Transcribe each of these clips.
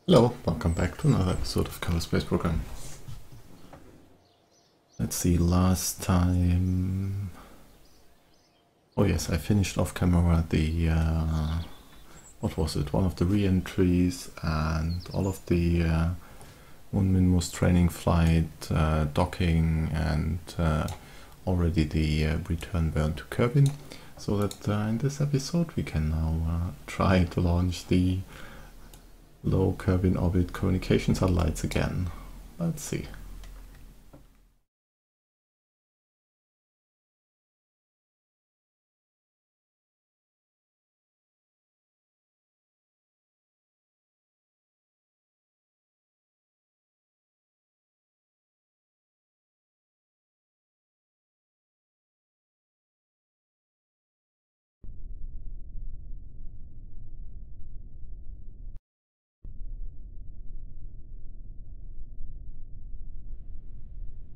Hello, welcome back to another episode of Kerbin Space Program. Let's see, last time... Oh yes, I finished off camera the... what was it? One of the re-entries and all of the Unminmus training flight, docking and already the return burn to Kerbin. So that in this episode we can now try to launch the low Kerbin orbit communication satellites again. Let's see.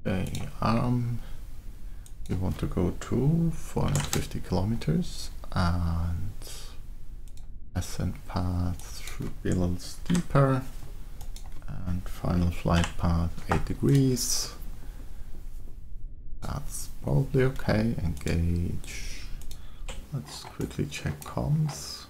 Okay, we want to go to 450 kilometers and ascent path should be a little steeper and final flight path 8 degrees. That's probably okay. Engage. Let's quickly check comms.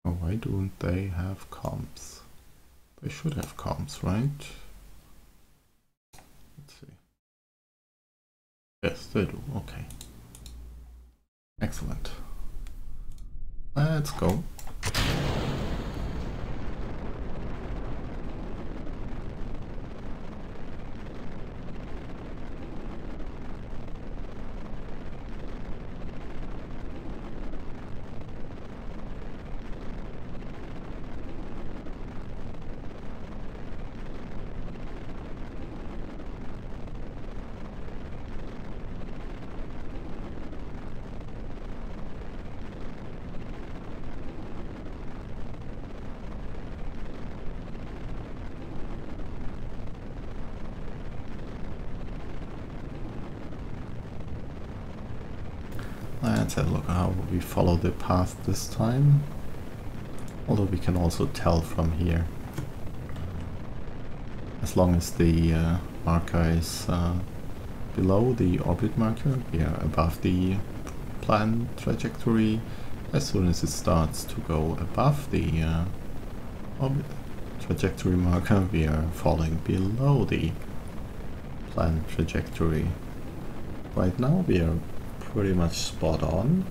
Oh, why don't they have comms? They should have comms, right? Let's see. Yes, they do. Okay. Excellent. Let's go. Let's have a look at how we follow the path this time. Although we can also tell from here. As long as the marker is below the orbit marker, we are above the planned trajectory. As soon as it starts to go above the orbit trajectory marker, we are falling below the planned trajectory. Right now we are pretty much spot on,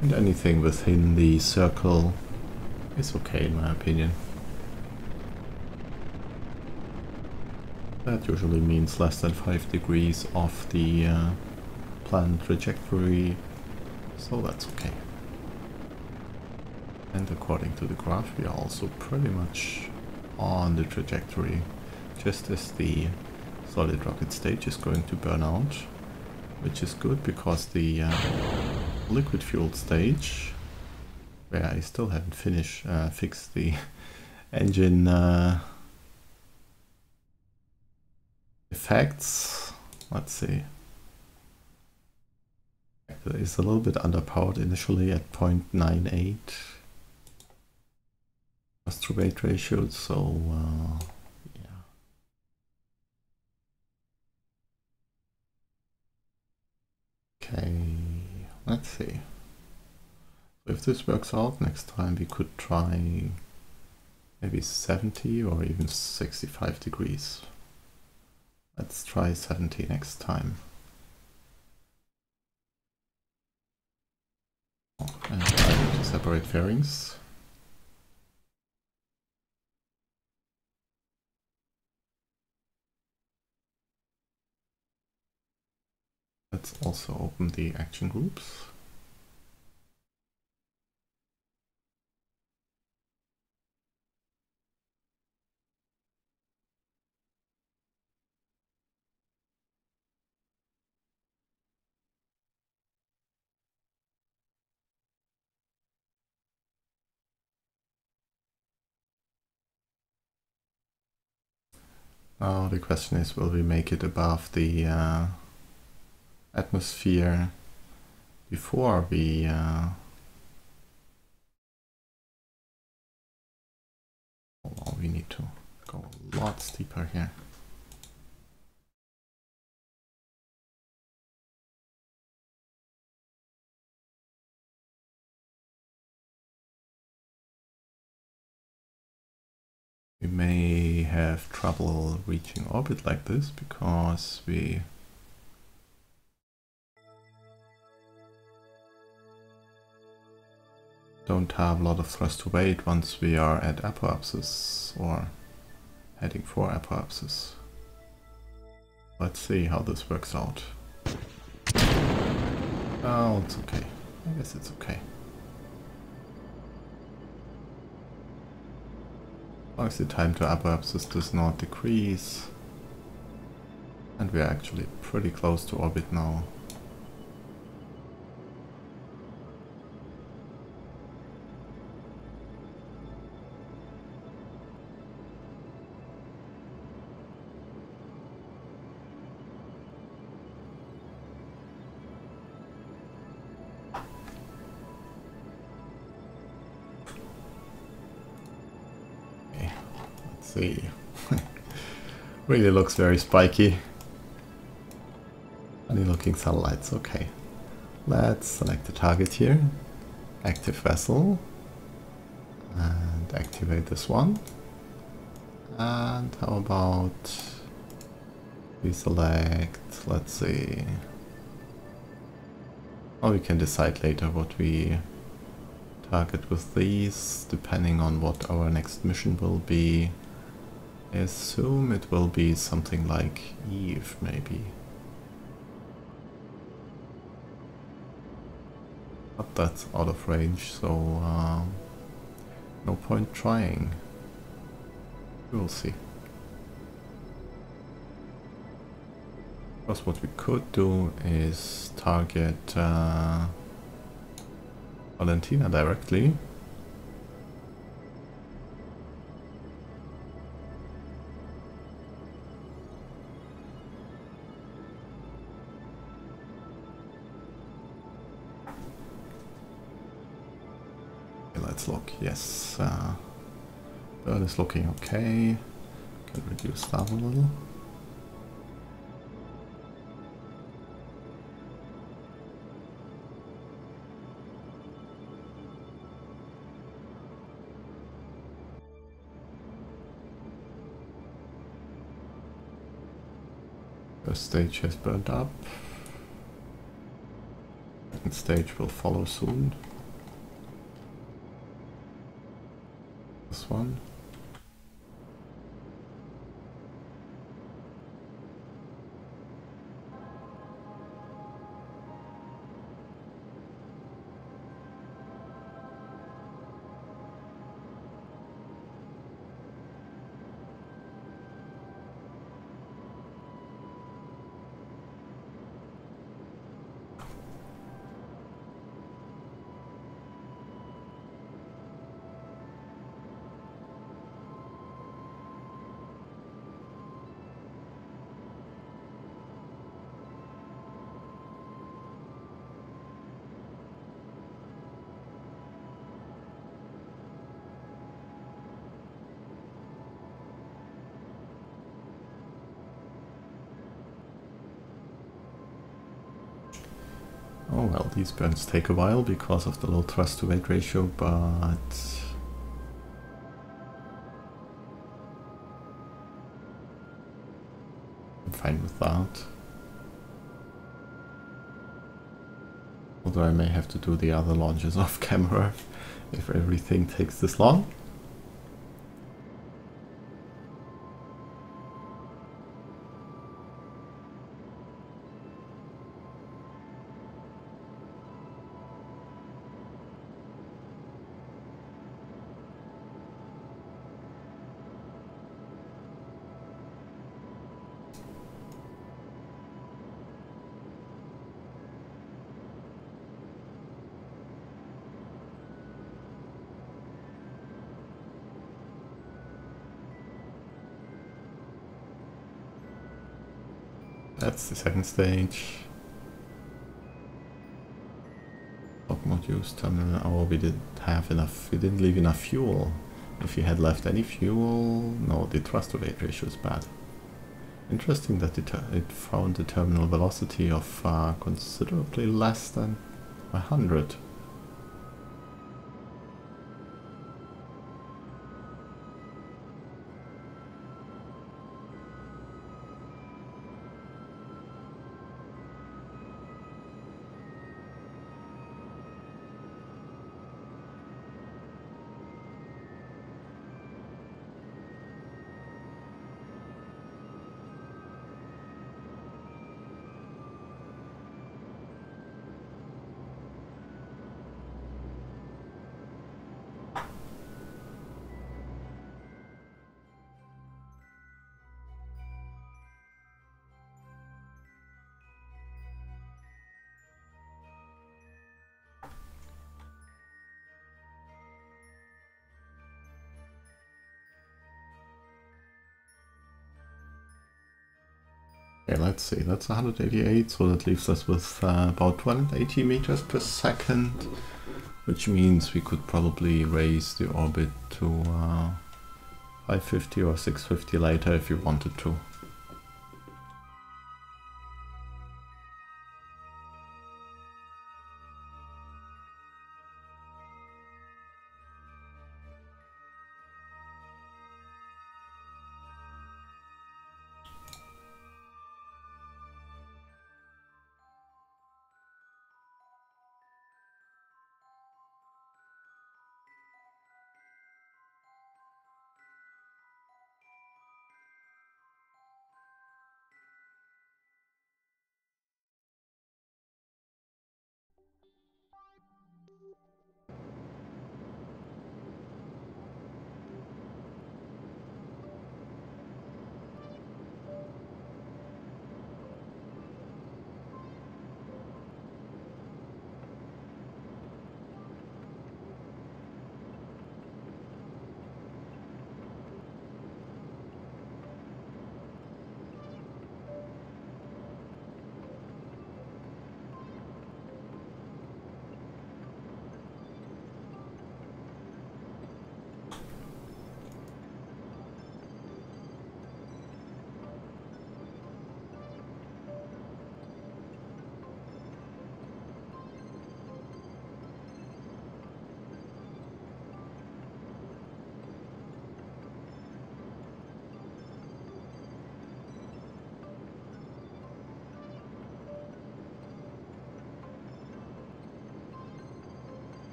and anything within the circle is okay in my opinion. That usually means less than 5 degrees off the planned trajectory, so that's okay. And according to the graph we are also pretty much on the trajectory, just as the solid rocket stage is going to burn out, which is good because the liquid fuel stage, where I still haven't fixed the engine effects. Let's see. It is a little bit underpowered initially at 0.98 to weight ratio, so okay, let's see. So if this works out, next time we could try maybe 70 or even 65 degrees. Let's try 70 next time. And I need to separate fairings. Let's also open the action groups. Now the question is, will we make it above the atmosphere before we oh, we need to go a lot steeper here. We may have trouble reaching orbit like this because we don't have a lot of thrust to weight once we are at apoapsis or heading for apoapsis. Let's see how this works out. Oh, it's okay. I guess it's okay. As long as the time to apoapsis does not decrease. And we are actually pretty close to orbit now. See. Really looks very spiky. Funny looking satellites, okay. Let's select the target here. Active vessel. And activate this one. And how about we select, let's see. Oh, we can decide later what we target with these, depending on what our next mission will be. I assume it will be something like Eve, maybe. But that's out of range, so no point trying. We'll see. Because what we could do is target Valentina directly. Let's look. Yes, bird is looking okay. Can reduce that a little. First stage has burned up. Second stage will follow soon. This one. Oh well, these burns take a while because of the low thrust to weight ratio, but I'm fine with that. Although I may have to do the other launches off camera if everything takes this long. that's the second stage. Stock modules terminal. Oh, we didn't have enough. We didn't leave enough fuel. If you had left any fuel, no, the thrust to weight ratio is bad. Interesting that it found a terminal velocity of considerably less than 100. Okay, let's see, that's 188, so that leaves us with about 280 meters per second, which means we could probably raise the orbit to 550 or 650 later if you wanted to.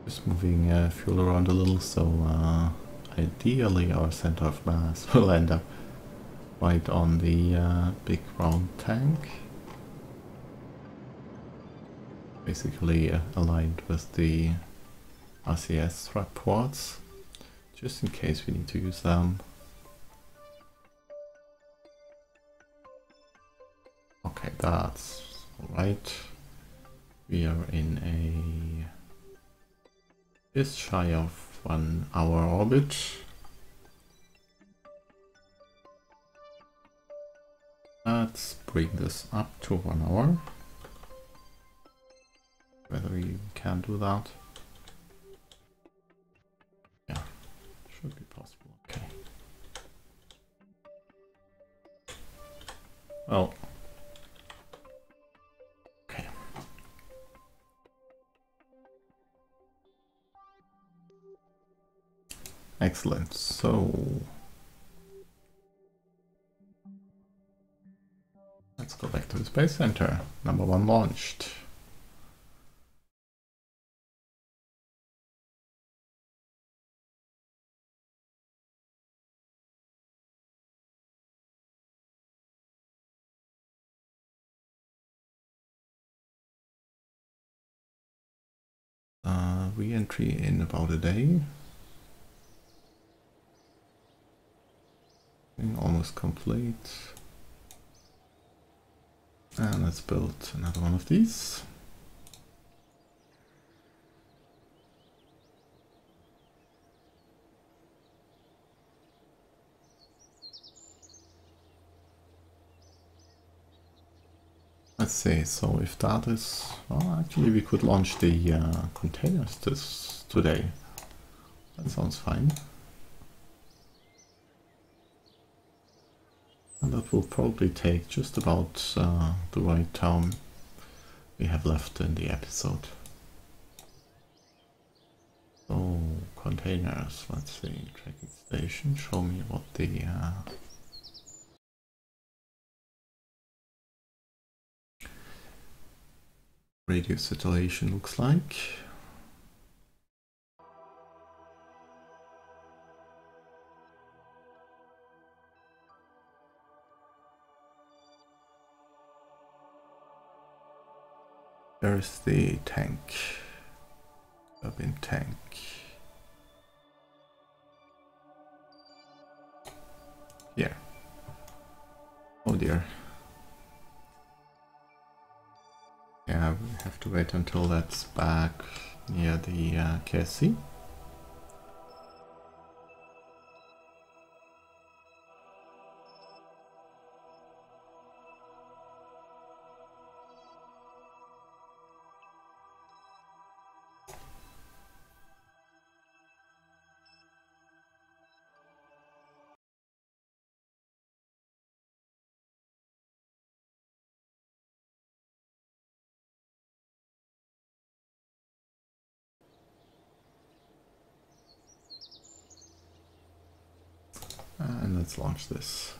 Just moving fuel around a little, so ideally our center of mass will end up right on the big round tank. Basically aligned with the RCS strap ports, just in case we need to use them. Okay, that's alright. We are in a just shy of 1 hour orbit. Let's bring this up to 1 hour. Whether we can do that. Yeah, should be possible. Okay. Well. Okay. Excellent. So let's go back to the Space Center. Number 1 launched. Re-entry in about a day. Almost complete. And let's build another one of these. Let's see, so if that is... well, actually we could launch the containers today. That sounds fine. And that will probably take just about the right time we have left in the episode. So, containers, let's see, tracking station, show me what the radio situation looks like. There is the tank, Kerbin Tank. Here. Oh dear. Yeah, we have to wait until that's back near the KSP. And let's launch this.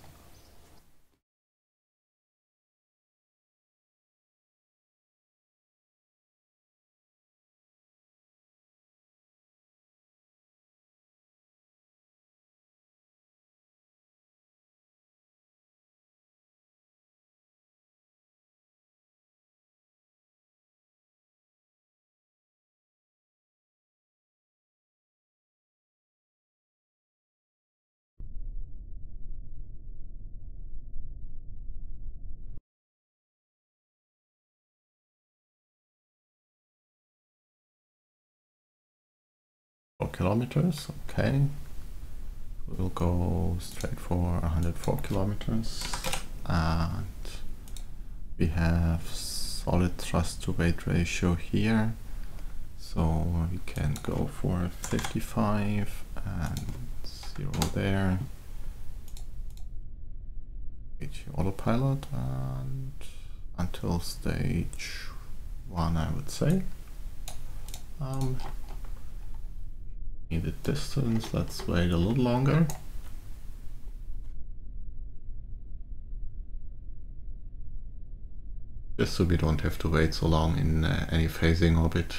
Kilometers, okay. We'll go straight for 104 kilometers, and we have solid thrust to weight ratio here, so we can go for 55 and 0 there. HE autopilot, and until stage 1 I would say. Needed distance, let's wait a little longer. Just so we don't have to wait so long in any phasing orbit.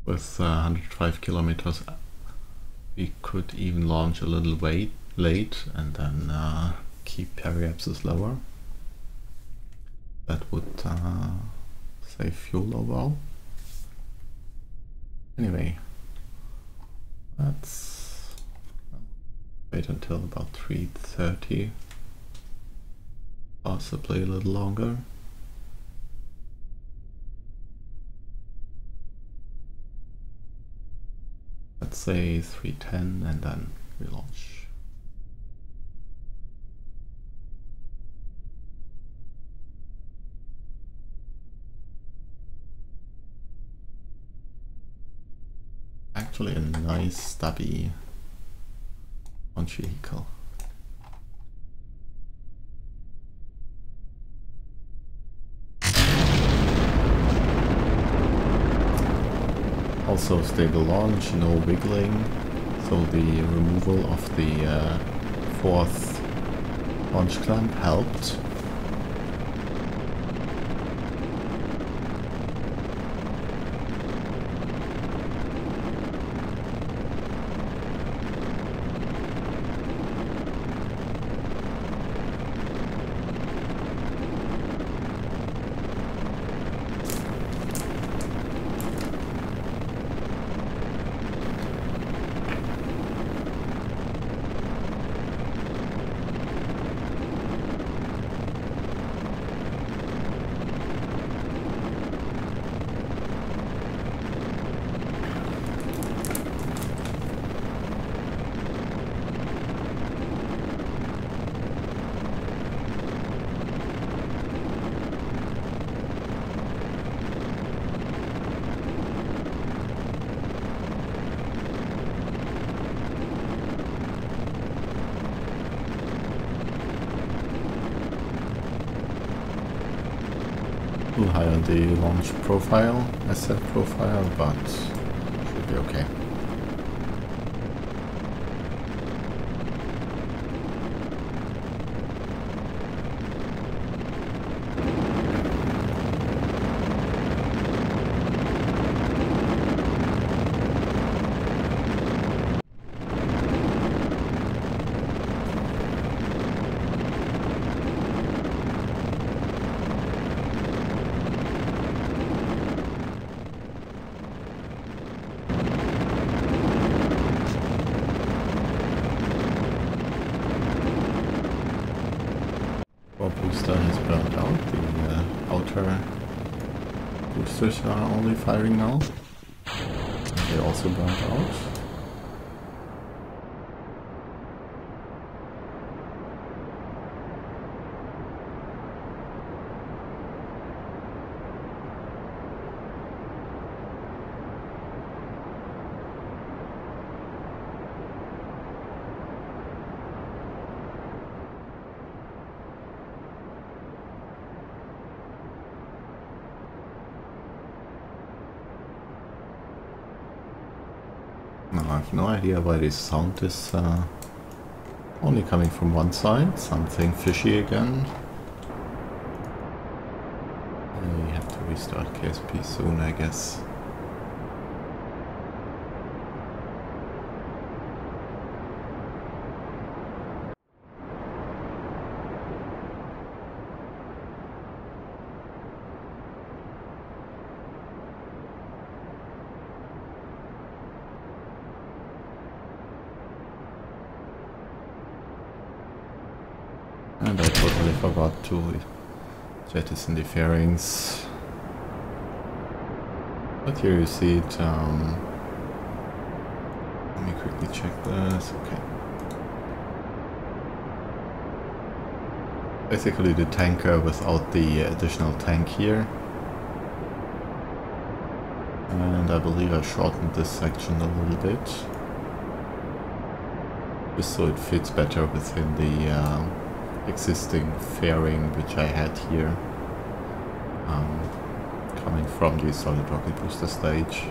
With 105 kilometers we could even launch a little late and then keep periapsis lower. That would save fuel overall. Anyway, let's wait until about 3:30, possibly a little longer. Let's say 3:10 and then relaunch. Actually a nice stubby launch vehicle. Also stable launch, no wiggling, so the removal of the fourth launch clamp helped. little high on the launch profile, ascent profile, but should be okay. Booster has burned out. The outer boosters are only firing now. They also burned out. I have no idea why this sound is only coming from one side. Something fishy again. We have to restart KSP soon, I guess. And I totally forgot to jettison the fairings. But here you see it. Let me quickly check this. Okay. Basically the tanker without the additional tank here. And I believe I shortened this section a little bit. Just so it fits better within the existing fairing which I had here, coming from the solid rocket booster stage.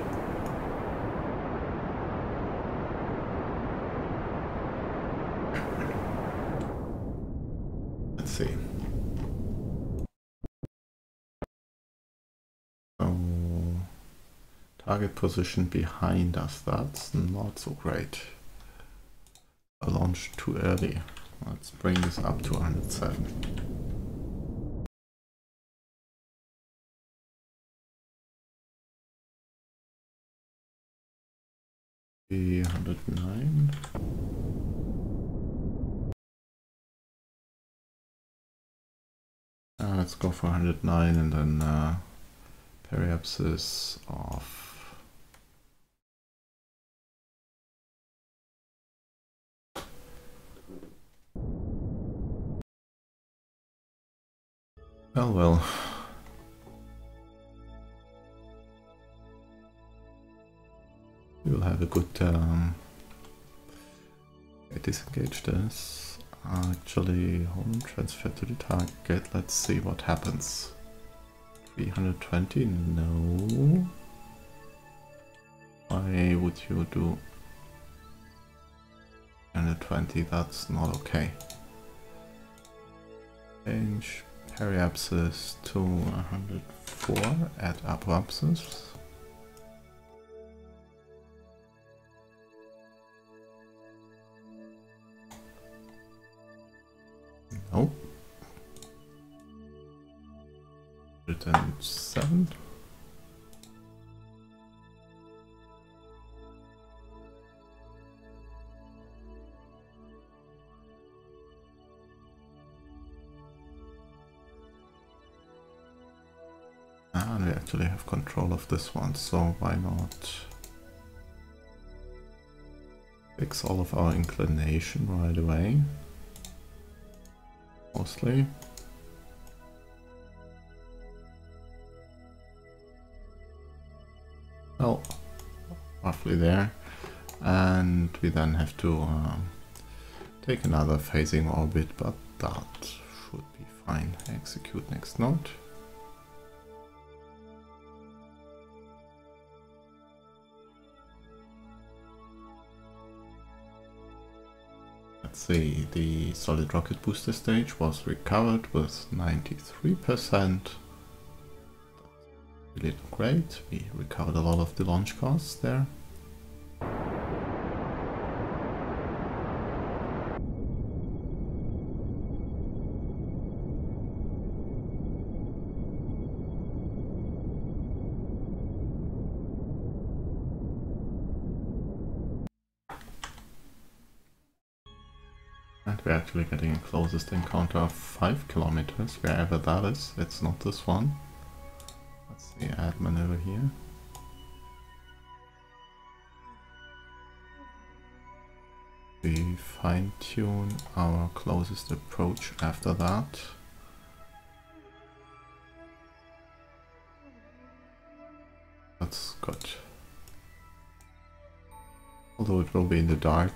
Let's see. So, target position behind us, that's not so great. I launched too early. Let's bring this up to 107. The 109. Let's go for 109 and then periapsis off. Well. We will have a good disengage this. Actually, home transfer to the target. Let's see what happens. 320? No. Why would you do 120? That's not okay. Change periapsis to 104 at apoapsis. Nope. 107. And we actually have control of this one, so why not fix all of our inclination right away? Mostly. Well, roughly there. And we then have to take another phasing orbit, but that should be fine. Execute next node. Let's see, the solid rocket booster stage was recovered with 93%. Really great, we recovered a lot of the launch costs there. And we're actually getting a closest encounter of 5 kilometers, wherever that is. It's not this one. Let's see, add maneuver here. We fine-tune our closest approach after that. That's good. Although it will be in the dark.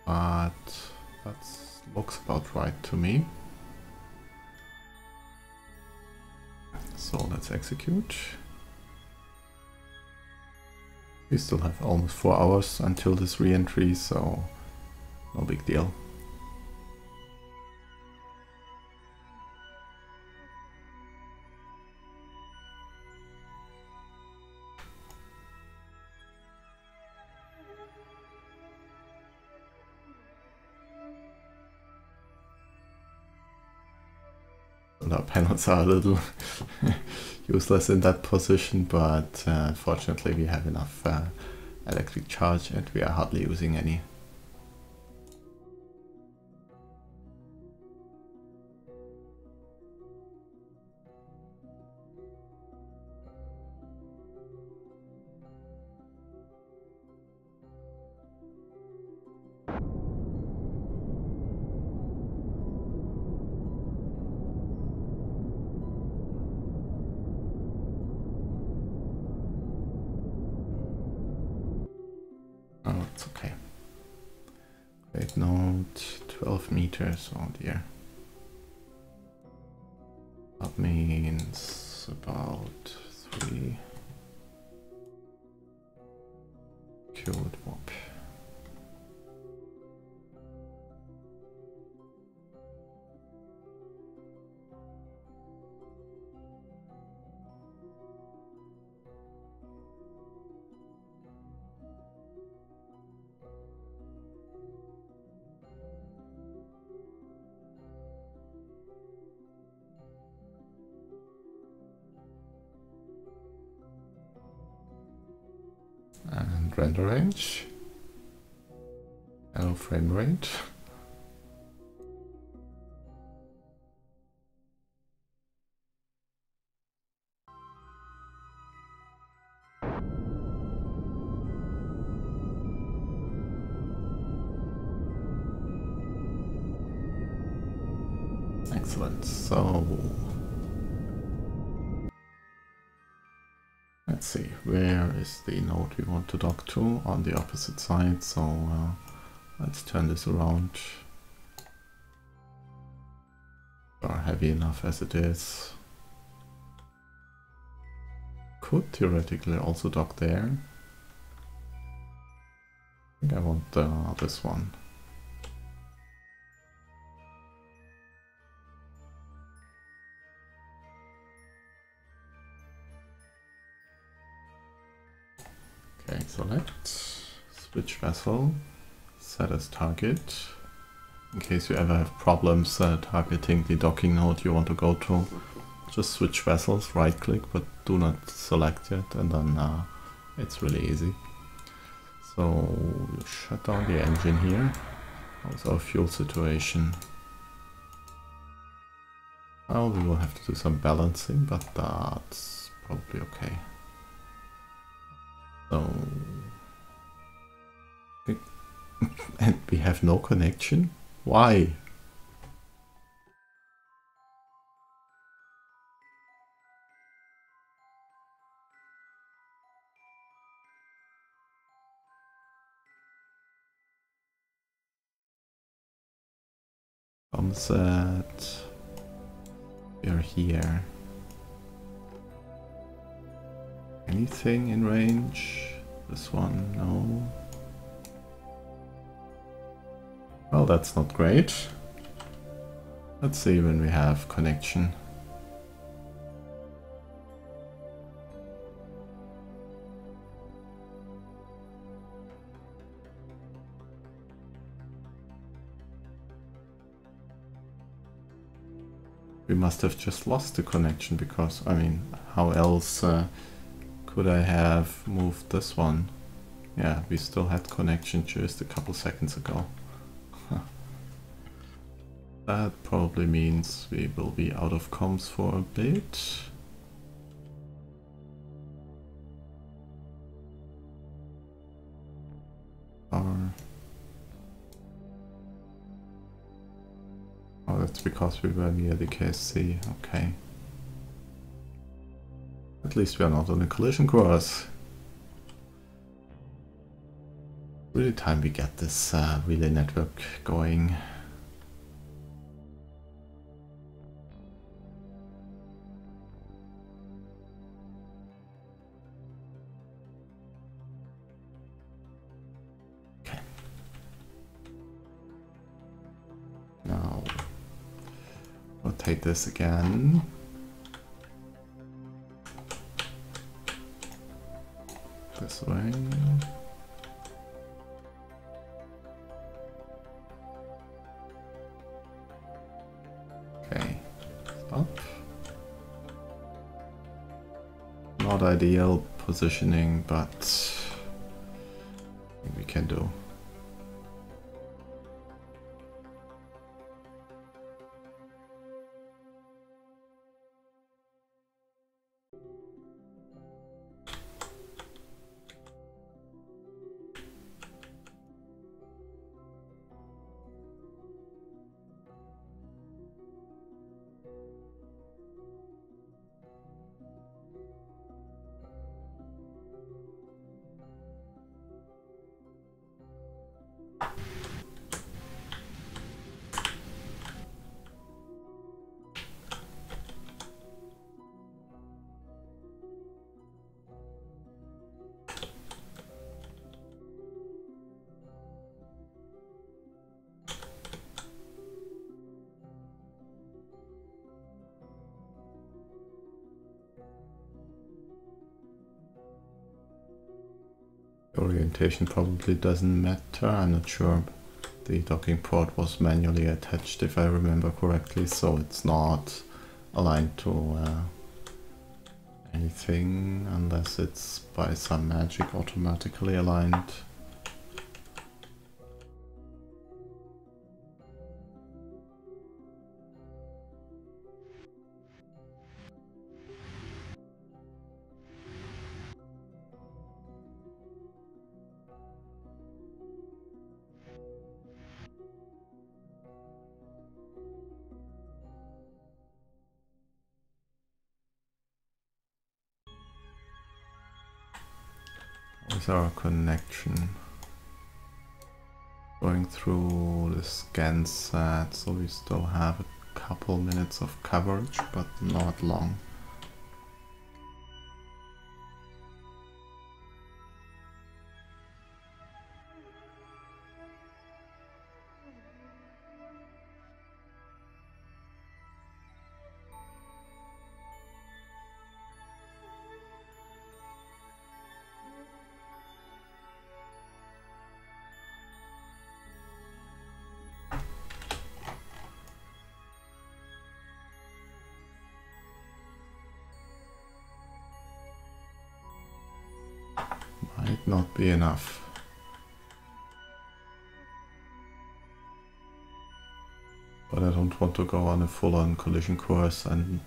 But that looks about right to me. So let's execute. We still have almost 4 hours until this re-entry, so no big deal. Our panels are a little useless in that position, but fortunately we have enough electric charge and we are hardly using any. Oh, it's okay. Great note, 12 meters, oh dear. That means about 3 cubed warp. And render range, hello frame rate. Excellent, so let's see, where is the node we want to dock to? On the opposite side, so let's turn this around. Are heavy enough as it is. Could theoretically also dock there. I think I want this one. Okay, select, switch vessel, set as target. In case you ever have problems targeting the docking node you want to go to, just switch vessels, right click, but do not select it, and then it's really easy. So we'll shut down the engine here. How's our fuel situation? Well, we will have to do some balancing, but that's probably okay. So, and we have no connection? Why? Sunset. We are here. Anything in range? This one, no. Well, that's not great. Let's see when we have connection. We must have just lost the connection because, I mean, how else could I have moved this one? Yeah, we still had connection just a couple seconds ago. That probably means we will be out of comms for a bit. Or... oh, that's because we were near the KSP, okay. At least we are not on a collision course. Really time we get this relay network going. Okay. Now, rotate this again. This way. Okay, stop. Not ideal positioning, but I think we can do. Orientation probably doesn't matter, I'm not sure. The docking port was manually attached if I remember correctly, so it's not aligned to anything unless it's by some magic automatically aligned. Is our connection going through the scan set, so we still have a couple minutes of coverage, but not long. Might not be enough. But I don't want to go on a full-on collision course and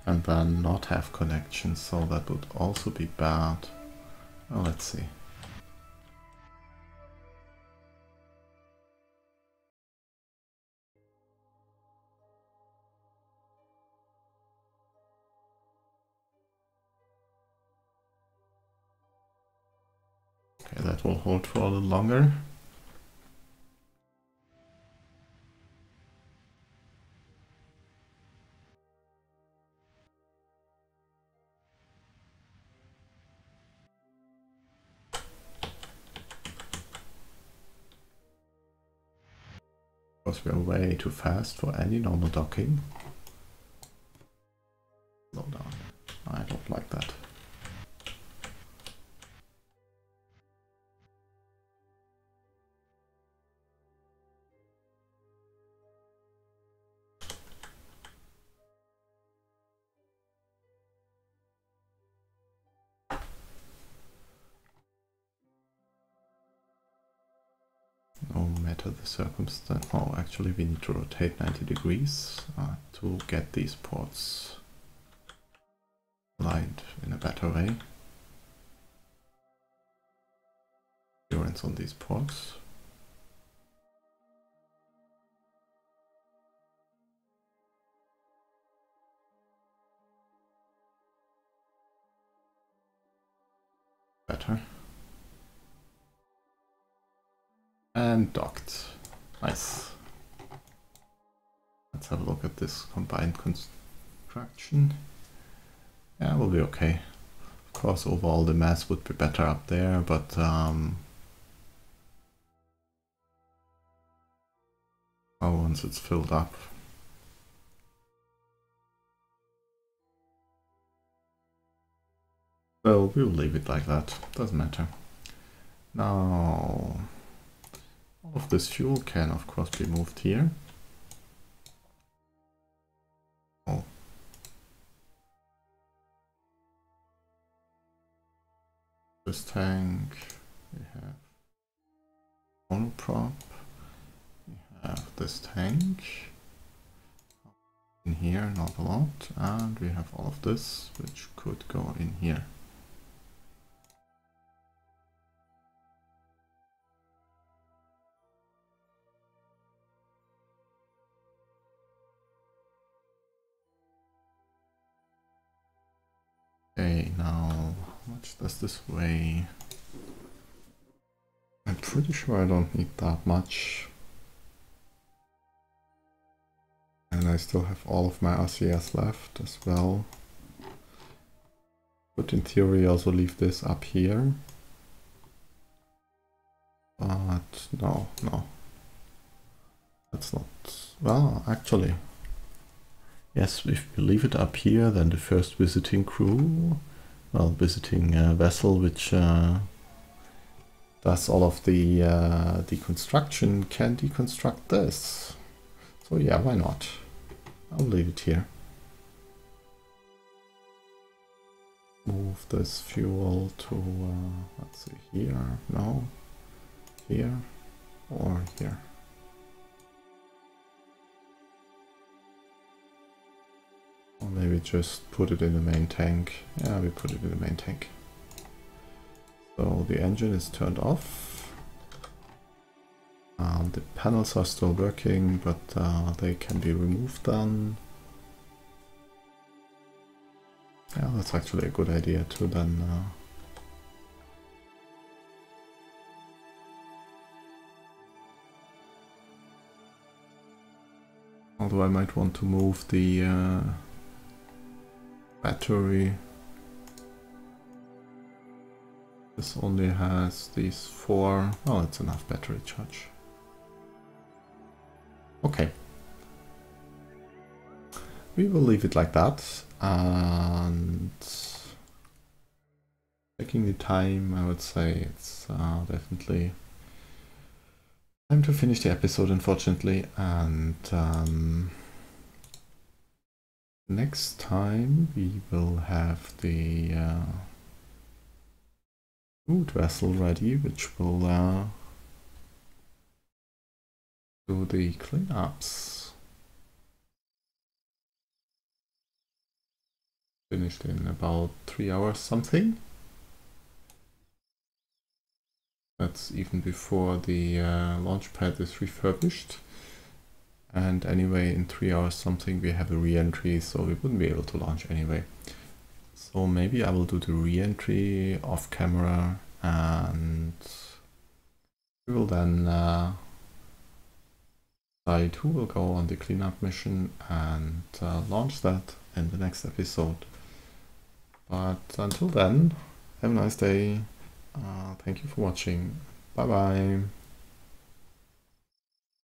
then not have connection, so that would also be bad. Well, let's see. Okay, that will hold for a little longer. Because we are way too fast for any normal docking. Slow down. I don't like that. No matter the circumstance. Oh, actually we need to rotate 90 degrees to get these ports aligned in a better way. Clearance on these ports. Better. And docked. Nice. Let's have a look at this combined construction. Yeah, we'll be okay. Of course, overall the mass would be better up there, but once it's filled up. Well, we'll leave it like that. Doesn't matter. Now, all of this fuel can, of course, be moved here. Oh. This tank, we have monoprop, we have this tank in here, not a lot, and we have all of this, which could go in here. Okay, now, how much does this weigh? I'm pretty sure I don't need that much. And I still have all of my RCS left as well. Could in theory also leave this up here. But no. That's not... Well, actually... Yes, if we leave it up here, then the first visiting crew, well, visiting vessel, which does all of the deconstruction, can deconstruct this. So yeah, why not? I'll leave it here. Move this fuel to, let's see, here, no, here, or here. Or maybe just put it in the main tank. Yeah, we put it in the main tank. So the engine is turned off. The panels are still working, but they can be removed then. Yeah, that's actually a good idea to then although I might want to move the battery. This only has these 4. Oh, it's enough battery charge. Okay. We will leave it like that, and taking the time, I would say it's definitely time to finish the episode, unfortunately, and next time we will have the food vessel ready, which will do the cleanups. Finished in about 3 hours something. That's even before the launch pad is refurbished. And anyway, in 3 hours something we have a re-entry, so we wouldn't be able to launch anyway. So maybe I will do the re-entry off camera, and we will then decide who will go on the cleanup mission and launch that in the next episode. But until then, have a nice day. Thank you for watching. Bye bye.